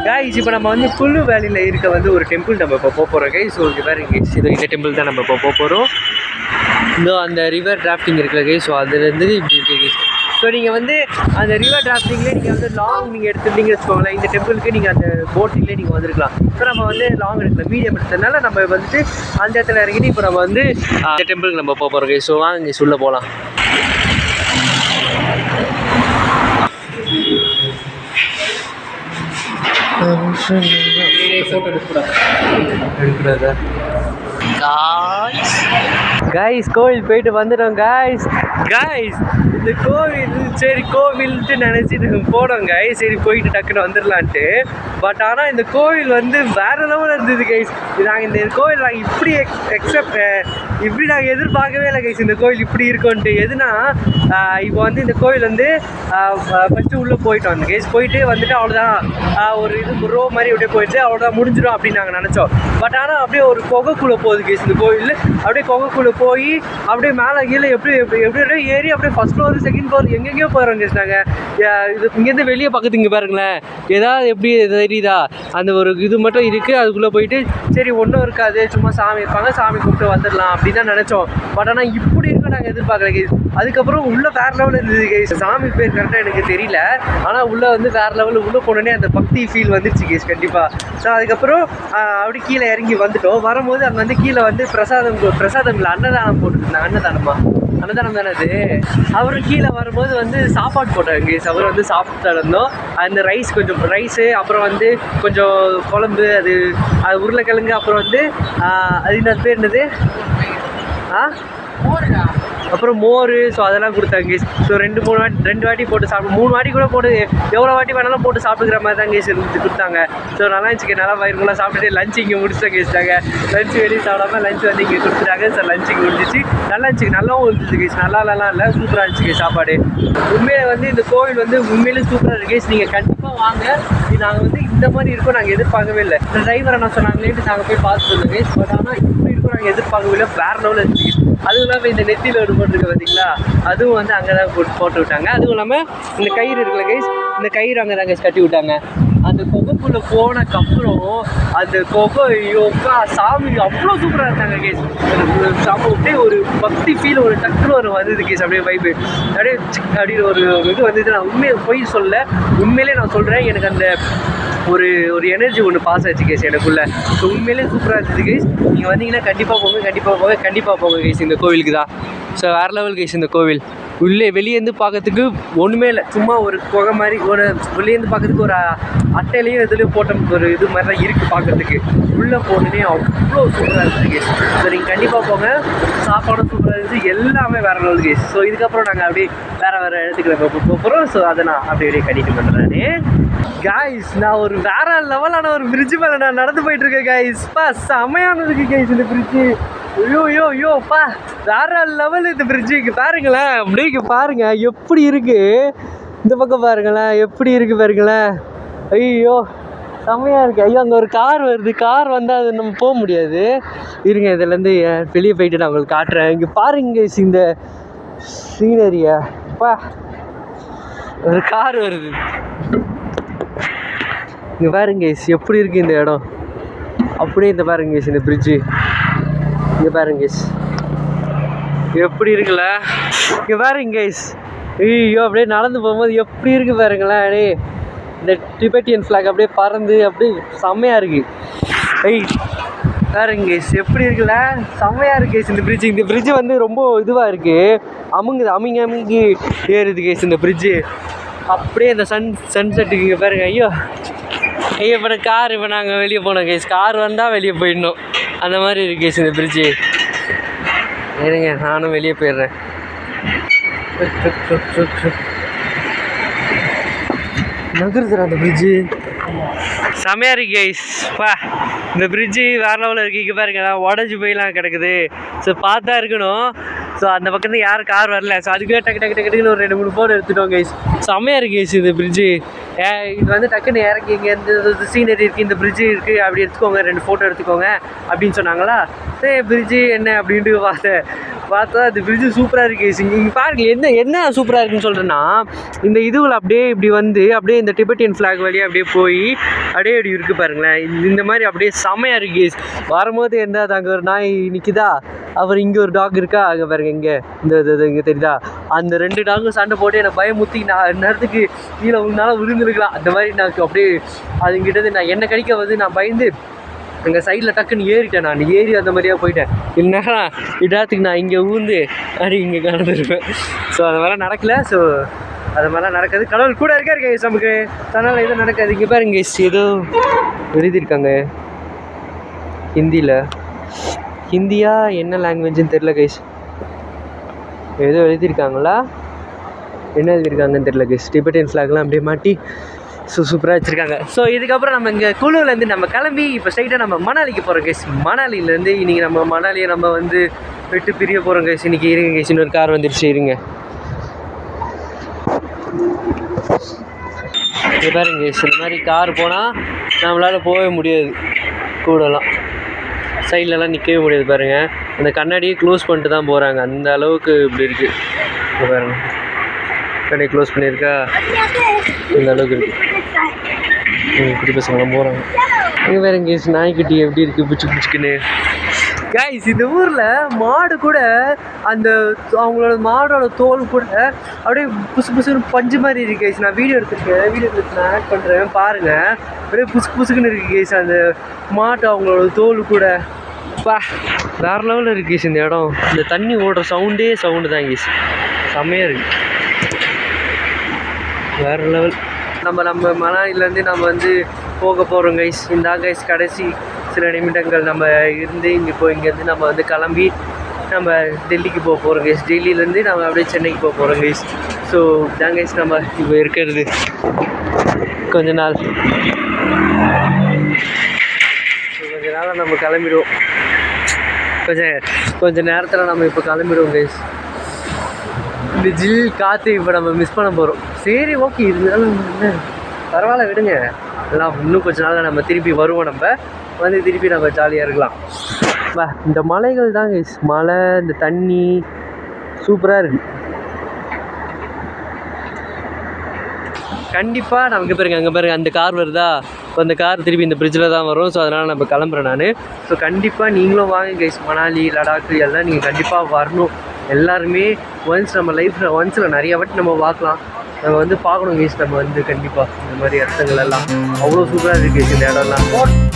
Guys இப்போ நம்ம வந்து புல்லு வேலியில் இருக்க வந்து ஒரு டெம்பிள் நம்ம இப்போ போகிறோம் கைஸ். ஸோ இங்கே வேறு கைஸ் இந்த டெம்பிள் தான் நம்ம இப்போ போகிறோம். இந்த அந்த ரிவர் டிராஃப்டிங் இருக்குல்ல கைஸ், ஸோ அதுலேருந்து இப்படி இருக்கு கைஸ். ஸோ நீங்கள் வந்து அந்த ரிவர் டிராஃப்டிங்லேயே நீங்கள் வந்து லாங் நீங்கள் எடுத்துட்டீங்கன்னு வச்சுக்கோங்களேன், இந்த டெம்பிளுக்கு நீங்கள் அந்த போட்டிங்லேயே நீங்கள் வந்துருக்கலாம். ஸோ நம்ம வந்து லாங் எடுக்கல, மீடியம் எடுத்ததுனால நம்ம வந்துட்டு அந்த இடத்துல இறங்கிட்டு இப்போ நம்ம வந்து அந்த டெம்பிளுக்கு நம்ம போகிறோம் கைஸ். ஸோ வாங்க கைஸ் உள்ளே போகலாம். கைஸ் கோவில் போயிட்டு வந்துட்டோம் கைஸ். இந்த கோவில் சரி கோவில்ட்டு நினச்சிட்டு போனோம் கைஸ். சரி போயிட்டு டக்குன்னு வந்துடலான்ட்டு. பட் ஆனால் இந்த கோவில் வந்து வேறு லெவலில் இருந்தது கைஸ். நாங்கள் இந்த கோவில் நாங்கள் இப்படி இப்படி நாங்கள் எதிர்பார்க்கவே இல்லை கைஸ், இந்த கோவில் இப்படி இருக்கும்ன்ட்டு. எதுனா இப்போ வந்து இந்த கோவில் வந்து ஃபஸ்ட்டு உள்ளே போயிட்டோம் அந்த கைஸ். போயிட்டு வந்துட்டு அவ்வளோதான், ஒரு இது ரோ மாதிரி அப்படியே போயிட்டு அவ்வளோதான் முடிஞ்சிடும் அப்படின்னு நாங்கள் நினச்சோம். பட் ஆனால் அப்படியே ஒரு குகைக்குள்ளே போகுது கைஸ் இந்த கோவில். அப்படியே குகைக்குள்ளே போய் அப்படியே மேலே கீழே எப்படி ஏறி அப்படியே ஃபஸ்ட் ஃப்ளோர் செகண்ட் ஃப்ளோர் எங்கெங்கேயோ போகிறோம் கைஸ். நாங்கள் இது இங்கேருந்து வெளியே பக்கத்து இங்கே பாருங்களேன், ஏதாவது எப்படி தெரியுதா அந்த ஒரு இது மட்டும் இருக்குது. அதுக்குள்ளே போயிட்டு சரி ஒன்றும் இருக்காது, சும்மா சாமி இருப்பாங்க, சாமி கும்பிட்டு வந்துடலாம் அப்படி தான் நினச்சோம். பட் ஆனால் இப்படி இருக்க நாங்கள் எதிர்பார்க்கல கைஸ். அதுக்கப்புறம் உள்ளே வேறு லெவலில் இருந்தது கைஸ். சாமி பேர் கரெக்டாக எனக்கு தெரியல, ஆனால் உள்ளே வந்து வேறு லெவலில் உள்ளே போனோடனே அந்த பக்தி ஃபீல் வந்துருச்சு கைஸ் கண்டிப்பாக. ஸோ அதுக்கப்புறம் அப்படி கீழே இறங்கி வந்துட்டோம். வரும்போது அங்கே வந்து கீழே வந்து பிரசாதம் அன்னதானம் போட்டுருந்தாங்க. அன்னதானம் தானே அது. அவரும் கீழே வரும்போது வந்து சாப்பாடு போட்டாங்க கைஸ். அவர் வந்து சாப்பிட்டு இருந்தோம். அந்த கொஞ்சம் ரைஸு, அப்புறம் வந்து கொஞ்சம் குழம்பு, அது உருளைக்கிழங்கு, அப்புறம் வந்து அது என்ன பேர் என்னது அப்புறம் மோர். ஸோ அதெல்லாம் கொடுத்தாங்க கைஸ். ஸோ ரெண்டு வாட்டி போட்டு சாப்பிட்டு 3 வாட்டி கூட போட்டு எவ்வளோ வாட்டி வேணாலும் போட்டு சாப்பிட்டுக்கிற மாதிரி தான் கைஸ் கொடுத்தாங்க. ஸோ நல்லா இருந்துச்சு, நல்லா வயிறுக்குள்ளே சாப்பிட்டுட்டு லஞ்ச் இங்கே முடிச்சுட்டு கைஸ்ட்டாங்க. லஞ்ச் வெளியே சாப்பிடாம லஞ்ச் வந்து இங்கே கொடுத்துட்டாங்க. ஸோ லஞ்ச் இங்கே முடிஞ்சிச்சு. நல்லா இருந்துச்சு, நல்லாவும் இருந்துச்சு கைஸ். நல்லாலாம் இல்லை, சூப்பராக இருந்துச்சு கைஸ் சாப்பாடு. உண்மையிலே வந்து இந்த கோவில் வந்து உண்மையிலே சூப்பராக இருக்குது கைஸ். நீங்கள் கண்டிப்பாக வாங்க. நாங்கள் வந்து இந்த மாதிரி இருக்கும் நாங்கள் எதிர்பார்க்கவே இல்லை. இந்த டிரைவர் என்ன சொன்னாங்களேட்டு நாங்கள் போய் பார்த்துட்டு இருந்தோம் கைஸ். பட் ஆனால் இப்படி இருக்கும் நாங்கள் எதிர்பார்க்கவே இல்லை, வேறு லெவலில் இருந்துச்சு. அதுவும் இல்லாமல் இந்த நெத்தியில் ஒரு போட்டுருக்கு பார்த்தீங்களா, அதுவும் வந்து அங்கே தான் போட்டு விட்டாங்க. அதுவும் இல்லாமல் இந்த கயிறு இருக்குல்ல கைஸ், இந்த கயிறு அங்கே தான் கைஸ் கட்டி விட்டாங்க. அந்த குகைக்குள்ளே போனக்கப்புறம் அந்த குகை யோகா சாமி அவ்வளோ சூப்பராக இருந்தாங்க கைஸ். அப்படியே ஒரு பக்தி ஃபீல் ஒரு டக்குன்னு ஒரு வந்தது கைஸ். அப்படியே வைப்பு அப்படியே அப்படின்னு ஒரு இது வந்தது. நான் உண்மையை போய் சொல்ல, உண்மையிலே நான் சொல்கிறேன், எனக்கு அந்த ஒரு எனர்ஜி ஒன்று பாஸ் ஆச்சு கைஸ் எனக்குள்ளே. ஸோ உண்மையிலே சூப்பராக இருந்துச்சு கைஸ். நீங்கள் வந்தீங்கன்னா கண்டிப்பாக போங்க கைஸ் இந்த கோவிலுக்கு தான். ஸோ வேறு லெவல் கைஸ் இந்த கோவில். வெளியேருந்து பார்க்கறதுக்கு ஒன்றுமே இல்லை, சும்மா ஒரு குகை மாதிரி ஒரு வெளியேருந்து பார்க்கறதுக்கு ஒரு அட்டையிலையும் இதுலேயும் போட்ட ஒரு இது மாதிரி தான் இருக்குது பார்க்குறதுக்கு. உள்ளே போனோடனே அவ்வளோ சூப்பராக இருக்குது கேஸ். ஸோ நீங்கள் கண்டிப்பாக போங்க. சாப்பாடும் சூப்பராக இருந்துச்சு, எல்லாமே வேறு லெவல் கேஸ். ஸோ இதுக்கப்புறம் நாங்கள் அப்படியே வேறு இடத்துக்கு போகிறோம். ஸோ அதை நான் அப்படியே கண்டினியூ பண்ணுறேன் கைஸ். நான் ஒரு வேறு லெவலான ஒரு பிரிட்ஜு மேலே நான் நடந்து போயிட்டுருக்கேன் கைஸ். செமையானதுக்கு கைஸ் இந்த பிரிட்ஜு. ஐயோப்பா வேற லெவல் இந்த பிரிட்ஜுக்கு பாருங்களேன். அப்படியே பாருங்க எப்படி இருக்கு, இந்த பக்கம் பாருங்களேன் எப்படி இருக்கு பாருங்களேன். ஐயோ செம்மையாக இருக்குது. ஐயோ அங்கே ஒரு கார் வருது, கார் வந்தால் அது நம்ம போக முடியாது. இருங்க இதுலேருந்து வெளியே போயிட்டு நான் உங்களுக்கு காட்டுறேன். இங்கே பாருங்க இந்த சீனரியா, ஒரு கார் வருது. இங்கே பாருங்க எப்படி இருக்குது இந்த இடம். அப்படியே இந்த பாருங்க இந்த பிரிட்ஜு, இங்கே பாருங்க எப்படி இருக்குல்ல. இங்கே பாருங்க கைஸ், ஐயோ அப்படியே நடந்து போகும்போது எப்படி இருக்கு பாருங்களேன். அப்படியே இந்த டிபெட்டியன் ஃப்ளாக் அப்படியே பறந்து அப்படியே செம்மையாக இருக்குது. பாருங்க கைஸ் எப்படி இருக்குல்ல, செம்மையாக இருக்குது கைஸ் இந்த பிரிட்ஜு. இந்த பிரிட்ஜு வந்து ரொம்ப இதுவாக இருக்குது, அமுங்கி ஏறுது கைஸ் இந்த பிரிட்ஜு. அப்படியே இந்த சன்செட்டுக்கு இங்கே பாருங்க. ஐயோ இப்போ கார் இப்போ நாங்கள் வெளியே போனோம் கைஸ். கார் வந்தால் வெளியே போயிடணும், அந்த மாதிரி இருக்கு கைஸ் இந்த பிரிட்ஜு. ஏனுங்க நானும் வெளியே போயிடுறேன். நகருதுரா அந்த பிரிட்ஜு, செமையாக இருக்கு கைஸ். இந்த பிரிட்ஜு வேறு லெவலில் இருக்குது. இங்கே பாருங்க உடஞ்சி போயெலாம் கிடக்குது. ஸோ பார்த்தா இருக்கணும். ஸோ அந்த பக்கத்துக்கு யாரும் கார் வரல. ஸோ அதுக்குள்ளே டக்கு ஒரு 2-3 ஃபோன் எடுத்துட்டோம் கைஸ். செம்மையாக இருக்குது கைஸ் இந்த பிரிட்ஜு. இது வந்து டக்குன்னு இறக்கி இங்கே இந்த சீனரி இருக்குது, இந்த பிரிட்ஜு இருக்குது, அப்படி எடுத்துக்கோங்க, 2 ஃபோட்டோ எடுத்துக்கோங்க அப்படின்னு சொன்னாங்களா. சரி பிரிட்ஜு என்ன அப்படின்ட்டு பார்த்தா அது பிரிட்ஜு சூப்பராக இருக்குது. இங்கே பாருங்க என்ன சூப்பராக இருக்குன்னு சொல்கிறேன்னா, இந்த இதுவில் அப்படியே இப்படி வந்து அப்படியே இந்த டிபெட்டியன் ஃப்ளாக் வழியாக அப்படியே போய் அப்படியே இப்படி இருக்குது பாருங்களேன். இந்த மாதிரி அப்படியே செமையாக இருக்குது. வரும்போது என்ன அங்கே ஒரு நாய் நிற்குதா, அப்புறம் இங்கே ஒரு டாக் இருக்கா, அங்கே பாருங்க இங்கே இங்கே தெரியுதா, அந்த 2 டாகும் சண்டை போட்டு என்னை பயமுத்தி நான் நேரத்துக்கு கீழே உங்களால் விழுந்துருக்கலாம். அந்த மாதிரி நான் அப்படியே அதுங்கிட்டது நான் என்ன கடிக்க வந்து நான் பயந்து அங்கே சைடில் டக்குன்னு ஏறிட்டேன். நான் ஏறி அந்த மாதிரியாக போயிட்டேன். இல்லைனா இடத்துக்கு நான் இங்கே ஊந்து அப்படி இங்கே கலந்துருப்பேன். ஸோ அது மாதிரிலாம் நடக்கலை. ஸோ அது மாதிரிலாம் நடக்காது. கடவுள் கூட இருக்காரு கைஸ் நமக்கு, அதனால் எதுவும் நடக்காது. இங்கே பாருங்க கைஸ் ஏதோ எழுதியிருக்காங்க ஹிந்தியில். ஹிந்தியா என்ன லாங்குவேஜ்னு தெரில கைஸ். ஏதோ எழுதியிருக்காங்களா, என்ன எழுதியிருக்காங்கன்னு தெரில கைஸ். டிபெட்டியன் ஃப்ளாக்லாம் அப்படியே மாட்டி சூப்பராக வச்சுருக்காங்க. ஸோ இதுக்கப்புறம் நம்ம இங்கே குழுவிலேருந்து நம்ம கிளம்பி இப்போ ஸ்ட்ரைட்டாக நம்ம மணாலிக்கு போகிறோம் கைஸ். மணாலியிலேருந்து இன்றைக்கி நம்ம மணாலியை நம்ம வந்து விட்டு பிரிய போகிறோம் கைஸ். இன்றைக்கி இருங்க கைஸ், இன்னொரு கார் வந்துடுச்சு இருங்க. இது பாருங்க கைஸ், இந்த மாதிரி கார் போனால் நம்மளால் போகவே முடியாது. கூடலாம் சைட்லலாம் நிற்கவே முடியாது பாருங்கள். அந்த கண்ணாடியை க்ளோஸ் பண்ணிட்டு தான் போகிறாங்க. அந்த அளவுக்கு இப்படி இருக்குது. இப்போ பாருங்கள் கண்ணாடி க்ளோஸ் பண்ணியிருக்கா, இந்த அளவுக்கு இருக்குது. குட்டி பசங்களாம் போகிறாங்க. இங்கே வேறு கேஸ் நாய்க்குட்டி எப்படி இருக்குது பிடிச்சிக்கின்னு. கைஸ் இந்த ஊரில் மாடு கூட அந்த அவங்களோட மாடோட தோல் கூட அப்படியே புசுன்னு பஞ்சு மாதிரி இருக்குது கைஸ். நான் வீடியோ எடுத்து நான் ஆட் பண்ணுறேன் பாருங்கள். அப்படியே புசுக்குன்னு இருக்குது கைஸ் அந்த மாட்டு அவங்களோட தோல் கூட. வேறு லெவலில் இருக்குது கைஸ் இந்த இடம். இந்த தண்ணி ஓடுற சவுண்டு தான் கைஸ், செம்மையாக இருக்குது, வேறு லெவல். நம்ம மணாலிலேருந்து நம்ம வந்து போக போகிறோம் கைஸ். இந்த கைஸ் கடைசி சில நிமிடங்கள் நம்ம இருந்து இங்கேருந்து நம்ம வந்து கிளம்பி நம்ம டெல்லிக்கு போக போகிறோம் கைஸ். டெல்லியிலேருந்து நம்ம அப்படியே சென்னைக்கு போக போகிறோம் கைஸ். ஸோ இதான் கைஸ் நம்ம இப்போ இருக்கிறது. கொஞ்ச நாளில் நம்ம கிளம்பிடுவோம். கொஞ்சம் நேரத்தில் நம்ம இப்போ கிளம்பிடுவோம் கைஸ். இந்த ஜில் காற்று இப்போ நம்ம மிஸ் பண்ண போகிறோம். சரி ஓகே, இருந்தாலும் பரவாயில்ல விடுங்க, எல்லாம் இன்னும் கொஞ்ச நாள் நம்ம திருப்பி வருவோம். நம்ம வந்து திருப்பி நம்ம ஜாலியாக இருக்கலாம். இந்த மலைகள் தான் கைஸ், மலை இந்த தண்ணி சூப்பராக இருக்குது. கண்டிப்பாக நமக்கு அங்கே பாருங்க அந்த கார் வருதா, இப்போ அந்த கார் திருப்பி இந்த பிரிட்ஜில் தான் வரும். ஸோ அதனால் நம்ம கிளம்புறேன் நான். ஸோ கண்டிப்பாக நீங்களும் வாங்க கைஸ். மணாலி லடாக்கு எல்லாம் நீங்கள் கண்டிப்பாக வரணும். எல்லாருமே நம்ம லைஃப்பில் நிறைய வாட்டி நம்ம பார்க்கலாம். நம்ம வந்து பார்க்கணும் கைஸ். நம்ம வந்து கண்டிப்பாக இந்த மாதிரி இடத்துங்கள் எல்லாம் அவ்வளோ சூப்பராக இருக்குது இந்த இடம்லாம்.